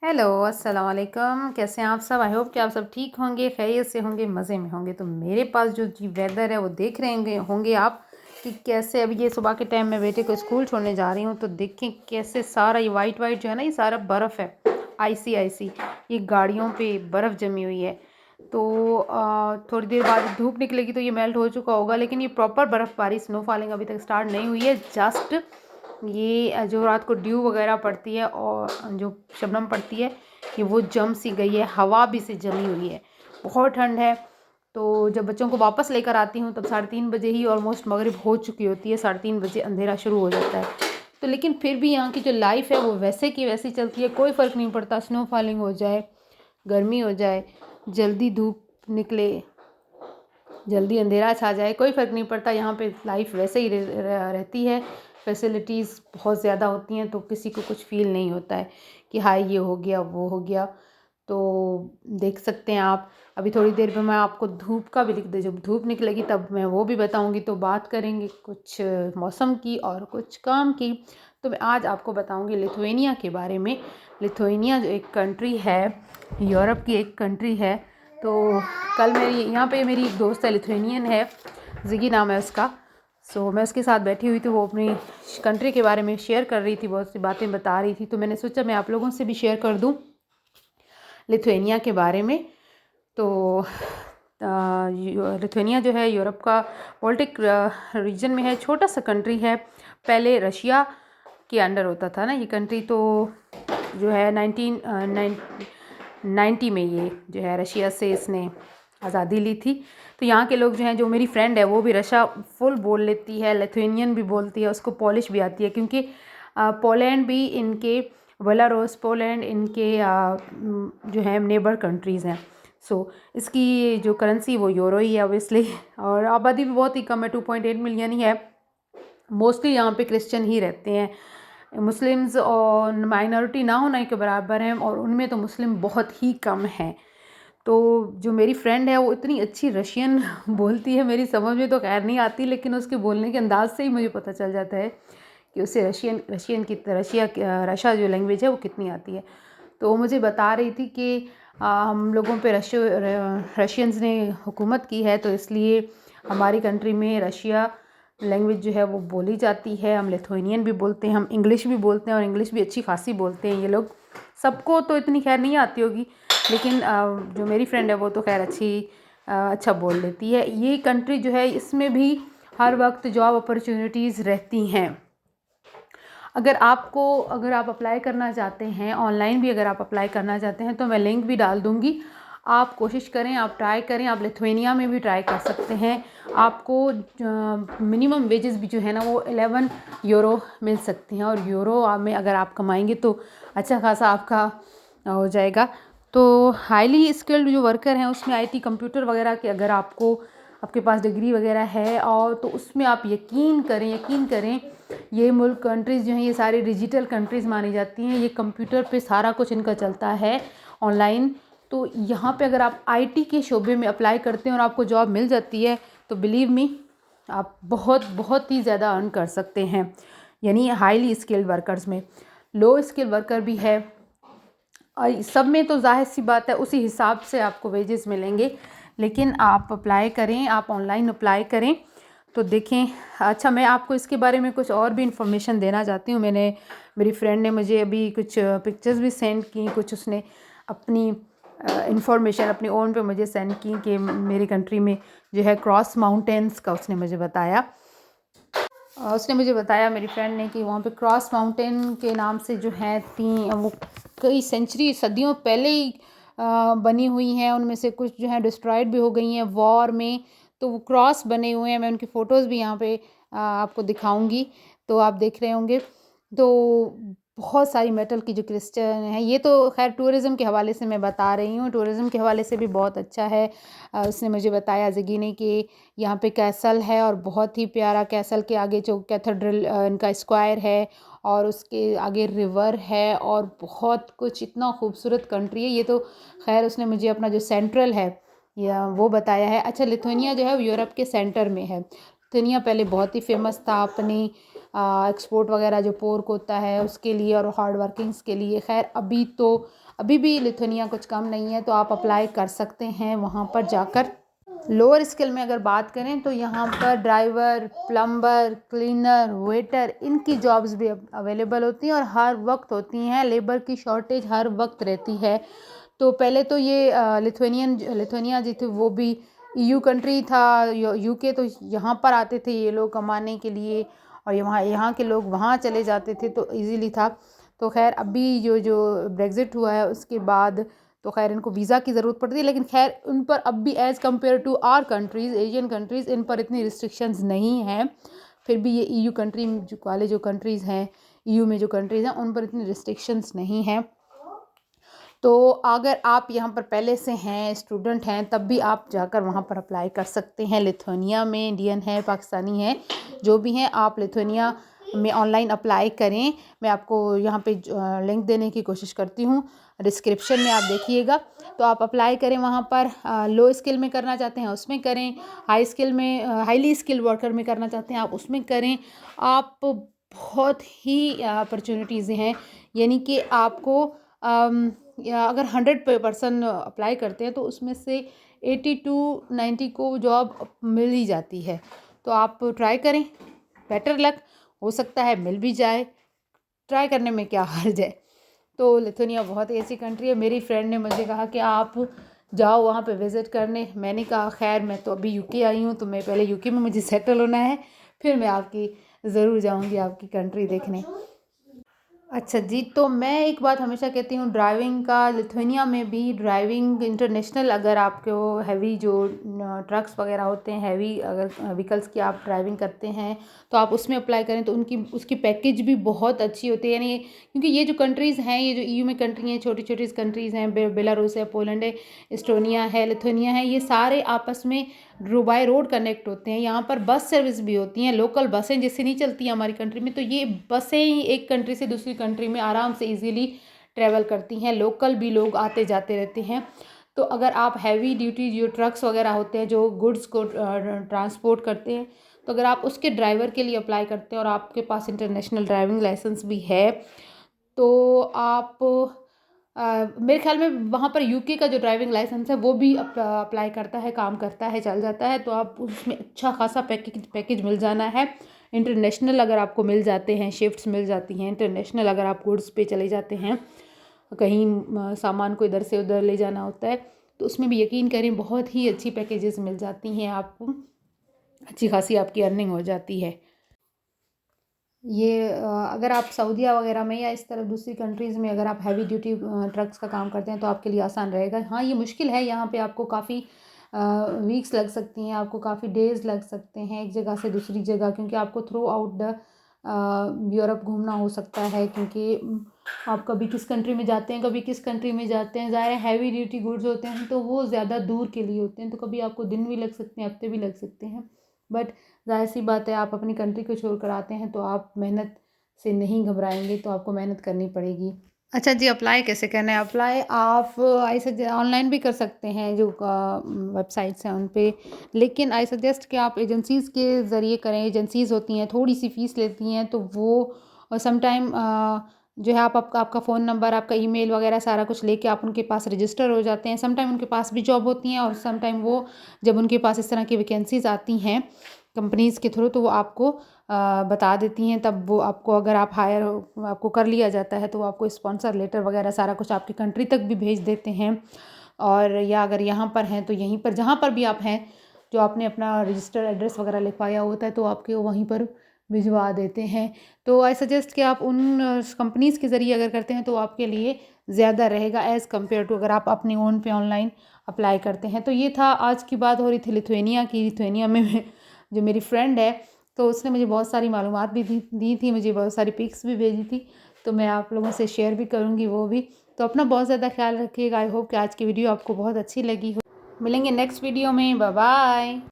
Hello, अस्सलाम वालेकुम। कैसे हैं आप सब? आई होप कि आप सब ठीक होंगे, खैरियत से होंगे, मज़े में होंगे। तो मेरे पास जो जी वेदर है वो देख रहे होंगे आप कि कैसे अभी ये सुबह के टाइम में बेटे को स्कूल छोड़ने जा रही हूँ, तो देखें कैसे सारा ये वाइट वाइट जो है ना, ये सारा बर्फ़ है, आइसी आइसी। ये गाड़ियों पे बर्फ़ जमी हुई है। तो थोड़ी देर बाद धूप निकलेगी तो ये मेल्ट हो चुका होगा, लेकिन ये प्रॉपर बर्फ़बारी स्नो फॉलिंग अभी तक स्टार्ट नहीं हुई है। जस्ट ये जो रात को ड्यू वगैरह पड़ती है और जो शबनम पड़ती है, ये वो जम सी गई है, हवा भी से जमी हुई है, बहुत ठंड है। तो जब बच्चों को वापस लेकर आती हूँ तब 3:30 बजे ही ऑलमोस्ट मगरिब हो चुकी होती है, 3:30 बजे अंधेरा शुरू हो जाता है। तो लेकिन फिर भी यहाँ की जो लाइफ है वो वैसे की वैसी चलती है, कोई फ़र्क नहीं पड़ता, स्नो फॉलिंग हो जाए, गर्मी हो जाए, जल्दी धूप निकले, जल्दी अंधेरा छा जाए, कोई फ़र्क नहीं पड़ता। यहाँ पे लाइफ वैसे ही रहती है। फैसिलिटीज़ बहुत ज़्यादा होती हैं, तो किसी को कुछ फ़ील नहीं होता है कि हाय ये हो गया वो हो गया। तो देख सकते हैं आप। अभी थोड़ी देर में मैं आपको धूप का भी लिख दे, जब धूप निकलेगी तब मैं वो भी बताऊंगी। तो बात करेंगे कुछ मौसम की और कुछ काम की। तो मैं आज आपको बताऊंगी लिथुआनिया के बारे में। लिथुआनिया जो एक कंट्री है, यूरोप की एक कंट्री है। तो कल मेरी यहाँ पे मेरी एक दोस्त है, लिथुआनियन है, जिगी नाम है उसका। सो मैं उसके साथ बैठी हुई थी, वो अपनी कंट्री के बारे में शेयर कर रही थी, बहुत सी बातें बता रही थी। तो मैंने सोचा मैं आप लोगों से भी शेयर कर दूं लिथुआनिया के बारे में। तो लिथुआनिया जो है यूरोप का बाल्टिक रीजन में है, छोटा सा कंट्री है। पहले रशिया के अंडर होता था ना ये कंट्री। तो जो है 1990 में ये जो है रशिया से इसने आज़ादी ली थी। तो यहाँ के लोग जो हैं, जो मेरी फ्रेंड है वो भी रशिया फुल बोल लेती है, लिथुआनियन भी बोलती है, उसको पॉलिश भी आती है, क्योंकि पोलैंड भी इनके, बेलारूस, पोलैंड इनके जो है नेबर कंट्रीज़ हैं। सो इसकी जो करेंसी वो यूरो ही है ऑब्वियसली। और आबादी भी बहुत ही कम है, 2.8 मिलियन ही है। मोस्टली यहाँ पे क्रिश्चियन ही रहते हैं, मुस्लिम्स और माइनॉरिटी ना होने के बराबर हैं, और उनमें तो मुस्लिम बहुत ही कम हैं। तो जो मेरी फ्रेंड है वो इतनी अच्छी रशियन बोलती है, मेरी समझ में तो खैर नहीं आती, लेकिन उसके बोलने के अंदाज से ही मुझे पता चल जाता है कि उसे रशिया जो लैंग्वेज है वो कितनी आती है। तो वो मुझे बता रही थी कि हम लोगों पे रशियंस ने हुकूमत की है, तो इसलिए हमारी कंट्री में रशिया लैंग्वेज जो है वो बोली जाती है। हम लिथुआनियन भी बोलते हैं, हम इंग्लिश भी बोलते हैं, और इंग्लिश भी अच्छी खासी बोलते हैं ये लोग। सबको तो इतनी खैर नहीं आती होगी, लेकिन जो मेरी फ्रेंड है वो तो खैर अच्छा बोल लेती है। ये कंट्री जो है इसमें भी हर वक्त जॉब अपॉर्चुनिटीज़ रहती हैं। अगर आप अप्लाई करना चाहते हैं ऑनलाइन भी, अगर आप अप्लाई करना चाहते हैं तो मैं लिंक भी डाल दूँगी। आप कोशिश करें, आप ट्राई करें, आप लिथुआनिया में भी ट्राई कर सकते हैं। आपको मिनिमम वेजेस भी जो है ना वो 11 यूरो मिल सकती हैं, और यूरो में अगर आप कमाएंगे तो अच्छा खासा आपका हो जाएगा। तो हाईली स्किल्ड जो वर्कर हैं उसमें आईटी, कंप्यूटर वगैरह के, अगर आपके पास डिग्री वगैरह है और तो उसमें आप यकीन करें, ये मुल्क कंट्रीज़ जो हैं ये सारी डिजिटल कंट्रीज़ मानी जाती हैं। ये कंप्यूटर पे सारा कुछ इनका चलता है ऑनलाइन। तो यहाँ पे अगर आप आईटी के शोबे में अप्लाई करते हैं और आपको जॉब मिल जाती है, तो बिलीव मी आप बहुत बहुत ही ज़्यादा अर्न कर सकते हैं। यानी हाईली स्किल्ड वर्कर्स में, लो स्किल वर्कर भी है, और सब में तो जाहिर सी बात है उसी हिसाब से आपको वेजेस मिलेंगे। लेकिन आप अप्लाई करें, आप ऑनलाइन अप्लाई करें तो देखें। अच्छा, मैं आपको इसके बारे में कुछ और भी इंफॉर्मेशन देना चाहती हूँ। मेरी फ्रेंड ने मुझे अभी कुछ पिक्चर्स भी सेंड की, कुछ उसने अपनी इंफॉर्मेशन अपनी ओन पे मुझे सेंड की कि मेरी कंट्री में जो है क्रॉस माउंटेन्स का उसने मुझे बताया। उसने मुझे बताया, मेरी फ्रेंड ने, कि वहाँ पे क्रॉस माउंटेन के नाम से जो है वो कई सेंचुरी, सदियों पहले ही बनी हुई हैं। उनमें से कुछ जो है डिस्ट्रॉयड भी हो गई हैं वॉर में। तो वो क्रॉस बने हुए हैं, मैं उनकी फ़ोटोज़ भी यहाँ पे आपको दिखाऊंगी, तो आप देख रहे होंगे। तो बहुत सारी मेटल की जो क्रिस्टल हैं, ये तो खैर टूरिज़्म के हवाले से मैं बता रही हूँ, टूरिज़्म के हवाले से भी बहुत अच्छा है। उसने मुझे बताया ज़िगी ने कि यहाँ पे कैसल है, और बहुत ही प्यारा, कैसल के आगे जो कैथेड्रल इनका स्क्वायर है, और उसके आगे रिवर है, और बहुत कुछ, इतना खूबसूरत कंट्री है ये तो। खैर उसने मुझे अपना जो सेंट्रल है या वो बताया है। अच्छा, लिथुआनिया जो है वो यूरोप के सेंटर में है। लिथुआनिया पहले बहुत ही फेमस था अपनी एक्सपोर्ट वगैरह जो पोर्क होता है उसके लिए और हार्ड वर्किंग्स के लिए। खैर अभी भी लिथुआनिया कुछ कम नहीं है, तो आप अप्लाई कर सकते हैं वहाँ पर जाकर। लोअर स्किल में अगर बात करें तो यहाँ पर ड्राइवर, प्लम्बर, क्लीनर, वेटर, इनकी जॉब्स भी अवेलेबल होती हैं और हर वक्त होती हैं। लेबर की शॉर्टेज हर वक्त रहती है। तो पहले तो ये लिथुआनिया जो थे वो भी EU कंट्री था, UK, तो यहाँ पर आते थे ये लोग कमाने के लिए और यहाँ के लोग वहाँ चले जाते थे, तो इजीली था। तो खैर अभी जो ब्रेग्जिट हुआ है उसके बाद तो खैर इनको वीज़ा की ज़रूरत पड़ती है, लेकिन खैर उन पर अब भी as compare to our countries, Asian countries, इन पर इतनी रिस्ट्रिक्शंस नहीं हैं। फिर भी ये EU कंट्री वाले जो कंट्रीज़ हैं, EU में जो कंट्रीज़ हैं, उन पर इतनी रिस्ट्रिक्शंस नहीं हैं। तो अगर आप यहाँ पर पहले से हैं, स्टूडेंट हैं, तब भी आप जाकर वहाँ पर अप्लाई कर सकते हैं। लिथुआनिया में इंडियन है, पाकिस्तानी है, जो भी हैं, आप लिथुआनिया में ऑनलाइन अप्लाई करें। मैं आपको यहाँ पे लिंक देने की कोशिश करती हूँ, डिस्क्रिप्शन में आप देखिएगा। तो आप अप्लाई करें वहाँ पर। लो स्किल में करना चाहते हैं उसमें करें, हाईली स्किल्ड वर्कर में करना चाहते हैं आप उसमें करें। आप बहुत ही अपॉर्चुनिटीज़ हैं, यानी कि आपको या अगर 100% अप्लाई करते हैं तो उसमें से 80 to 90 को जॉब मिल ही जाती है। तो आप ट्राई करें, बेटर लक, हो सकता है मिल भी जाए, ट्राई करने में क्या हर्ज है। तो लिथुआनिया बहुत ऐसी कंट्री है। मेरी फ्रेंड ने मुझे कहा कि आप जाओ वहाँ पे विज़िट करने। मैंने कहा खैर मैं तो अभी UK आई हूँ, तो मैं पहले UK में मुझे सेटल होना है, फिर मैं आपकी ज़रूर जाऊँगी आपकी कंट्री देखने। अच्छा जी, तो मैं एक बात हमेशा कहती हूँ ड्राइविंग का, लिथुआनिया में भी ड्राइविंग इंटरनेशनल, अगर आपको हैवी जो ट्रक्स वगैरह होते हैं, हैवी अगर व्हीकल्स की आप ड्राइविंग करते हैं तो आप उसमें अप्लाई करें तो उसकी पैकेज भी बहुत अच्छी होती है। यानी क्योंकि ये जो कंट्रीज़ हैं, ये जो EU में कंट्री हैं, छोटी छोटी कंट्रीज़ हैं, बेलारूस है, पोलैंड है, एस्टोनिया है, लिथुआनिया है, ये सारे आपस में बाय रोड कनेक्ट होते हैं। यहाँ पर बस सर्विस भी होती हैं, लोकल बसें जैसे नहीं चलती हैं हमारी कंट्री में, तो ये बसें ही एक कंट्री से दूसरी कंट्री में आराम से इजीली ट्रैवल करती हैं। लोकल भी लोग आते जाते रहते हैं। तो अगर आप हैवी ड्यूटी जो ट्रक्स वगैरह होते हैं जो गुड्स को ट्रांसपोर्ट करते हैं, तो अगर आप उसके ड्राइवर के लिए अप्लाई करते हैं और आपके पास इंटरनेशनल ड्राइविंग लाइसेंस भी है, तो आप मेरे ख्याल में वहाँ पर UK का जो ड्राइविंग लाइसेंस है वो भी अप्लाई करता है, काम करता है, चल जाता है। तो आप उसमें अच्छा खासा पैकेज मिल जाना है। इंटरनेशनल अगर आपको मिल जाते हैं, शिफ्ट्स मिल जाती हैं इंटरनेशनल, अगर आप गुड्स पे चले जाते हैं, कहीं सामान को इधर से उधर ले जाना होता है, तो उसमें भी यकीन करें बहुत ही अच्छी पैकेजेस मिल जाती हैं आपको, अच्छी खासी आपकी अर्निंग हो जाती है। ये अगर आप सऊदीया वगैरह में या इस तरह दूसरी कंट्रीज़ में अगर आप हैवी ड्यूटी ट्रक्स का काम करते हैं तो आपके लिए आसान रहेगा। हाँ, ये मुश्किल है, यहाँ पे आपको काफ़ी वीक्स लग सकती हैं, आपको काफ़ी डेज़ लग सकते हैं एक जगह से दूसरी जगह, क्योंकि आपको थ्रू आउट द यूरोप घूमना हो सकता है, क्योंकि आप कभी किस कंट्री में जाते हैं, कभी किस कंट्री में जाते हैं। ज़ाहिर है हैवी ड्यूटी गुड्स होते हैं तो वो ज़्यादा दूर के लिए होते हैं, तो कभी आपको दिन भी लग सकते हैं, हफ्ते भी लग सकते हैं। बट ज़ाहिर सी बात है, आप अपनी कंट्री को छोड़ कर आते हैं तो आप मेहनत से नहीं घबराएंगे, तो आपको मेहनत करनी पड़ेगी। अच्छा जी, अप्लाई कैसे करना है? अप्लाई आप ऑनलाइन भी कर सकते हैं, जो वेबसाइट्स हैं उन पे, लेकिन आई सजेस्ट कि आप एजेंसीज़ के ज़रिए करें। एजेंसीज़ होती हैं, थोड़ी सी फ़ीस लेती हैं, तो वो समटाइम जो है आपका फ़ोन नंबर, आपका ईमेल वगैरह सारा कुछ लेके आप उनके पास रजिस्टर हो जाते हैं। समटाइम उनके पास भी जॉब होती हैं और समटाइम वो जब उनके पास इस तरह की वैकेंसीज़ आती हैं कंपनीज़ के थ्रू, तो वो आपको बता देती हैं। तब वो आपको, अगर आप आपको कर लिया जाता है तो वो आपको स्पॉन्सर लेटर वगैरह सारा कुछ आपकी कंट्री तक भी भेज देते हैं। और या अगर यहाँ पर हैं तो यहीं पर, जहाँ पर भी आप हैं, जो आपने अपना रजिस्टर्ड एड्रेस वगैरह लिखवाया होता है, तो आपके वहीं पर भिजवा देते हैं। तो आई सजेस्ट कि आप उन कंपनीज़ के ज़रिए अगर करते हैं तो आपके लिए ज़्यादा रहेगा एज़ कम्पेयर टू अगर आप अपने ओन पे ऑनलाइन अप्लाई करते हैं। तो ये था, आज की बात हो रही थी लिथुआनिया की। लिथुआनिया में जो मेरी फ्रेंड है, तो उसने मुझे बहुत सारी मालूमात भी दी थी, मुझे बहुत सारी पिक्स भी भेजी थी, तो मैं आप लोगों से शेयर भी करूँगी वो भी। तो अपना बहुत ज़्यादा ख्याल रखिएगा। आई होप कि आज की वीडियो आपको बहुत अच्छी लगी हो। मिलेंगे नेक्स्ट वीडियो में। Bye bye.